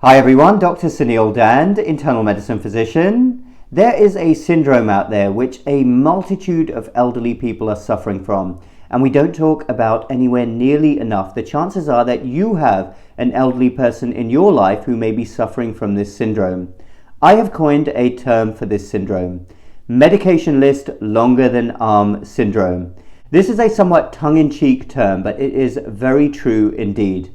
Hi everyone, Dr. Suneel Dhand, internal medicine physician. There is a syndrome out there which a multitude of elderly people are suffering from, and we don't talk about anywhere nearly enough. The chances are that you have an elderly person in your life who may be suffering from this syndrome. I have coined a term for this syndrome: medication list longer than arm syndrome. This is a somewhat tongue-in-cheek term, but it is very true indeed.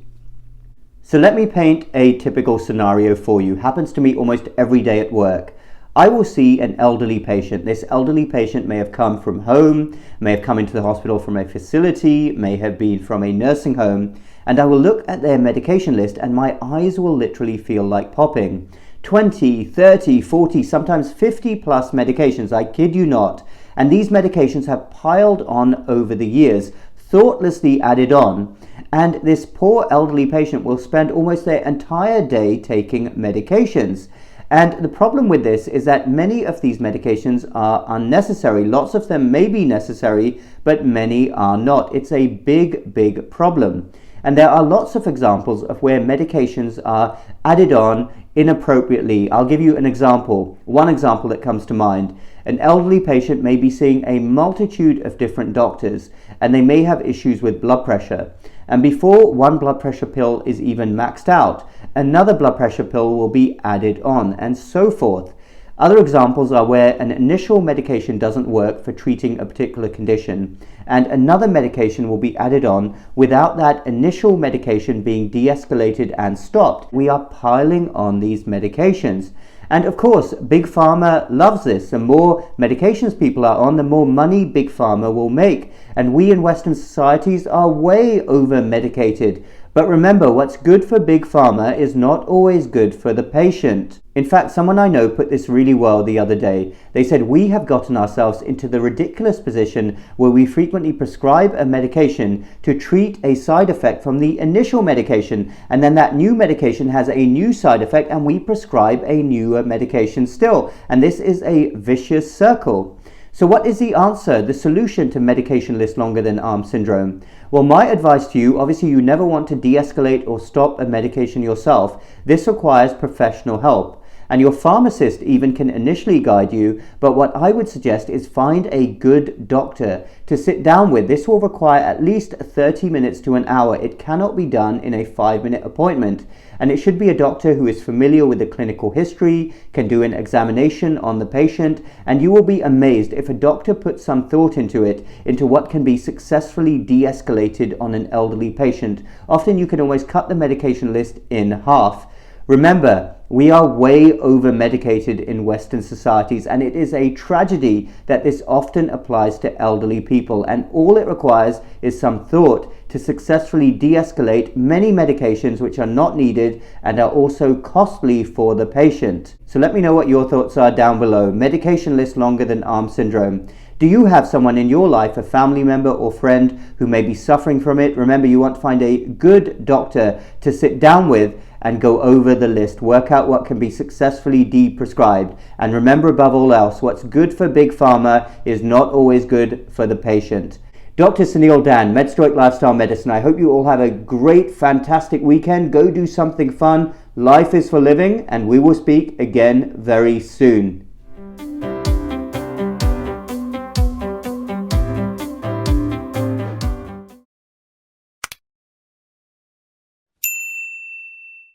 So let me paint a typical scenario for you. Happens to me almost every day at work. I will see an elderly patient. This elderly patient may have come from home, may have come into the hospital from a facility, may have been from a nursing home, and I will look at their medication list and my eyes will literally feel like popping. 20, 30, 40, sometimes 50 plus medications, I kid you not. And these medications have piled on over the years, thoughtlessly added on. And this poor elderly patient will spend almost their entire day taking medications. And the problem with this is that many of these medications are unnecessary. Lots of them may be necessary, but many are not. It's a big problem. And there are lots of examples of where medications are added on inappropriately. I'll give you an example. One example that comes to mind. An elderly patient may be seeing a multitude of different doctors, and they may have issues with blood pressure. And before one blood pressure pill is even maxed out, another blood pressure pill will be added on, and so forth. Other examples are where an initial medication doesn't work for treating a particular condition, and another medication will be added on without that initial medication being de-escalated and stopped. We are piling on these medications. And of course, Big Pharma loves this. The more medications people are on, the more money Big Pharma will make. And we in Western societies are way over-medicated. But remember, what's good for Big Pharma is not always good for the patient. In fact, someone I know put this really well the other day. They said, we have gotten ourselves into the ridiculous position where we frequently prescribe a medication to treat a side effect from the initial medication, and then that new medication has a new side effect and we prescribe a newer medication still. And this is a vicious circle. So what is the answer, the solution to medication list longer than arm syndrome? Well, my advice to you, obviously you never want to de-escalate or stop a medication yourself. This requires professional help. And your pharmacist even can initially guide you, but what I would suggest is find a good doctor to sit down with. This will require at least 30 minutes to an hour. It cannot be done in a 5-minute appointment. And it should be a doctor who is familiar with the clinical history, can do an examination on the patient, and you will be amazed if a doctor puts some thought into it, into what can be successfully de-escalated on an elderly patient. Often you can almost cut the medication list in half. Remember, we are way over-medicated in Western societies, and it is a tragedy that this often applies to elderly people, and all it requires is some thought to successfully de-escalate many medications which are not needed and are also costly for the patient. So let me know what your thoughts are down below. Medication list longer than arm syndrome. Do you have someone in your life, a family member or friend, who may be suffering from it? Remember, you want to find a good doctor to sit down with and go over the list, work out what can be successfully de-prescribed. And remember, above all else, what's good for Big Pharma is not always good for the patient. Dr. Suneel Dhand, MedStroke Lifestyle Medicine. I hope you all have a great, fantastic weekend. Go do something fun. Life is for living, and we will speak again very soon.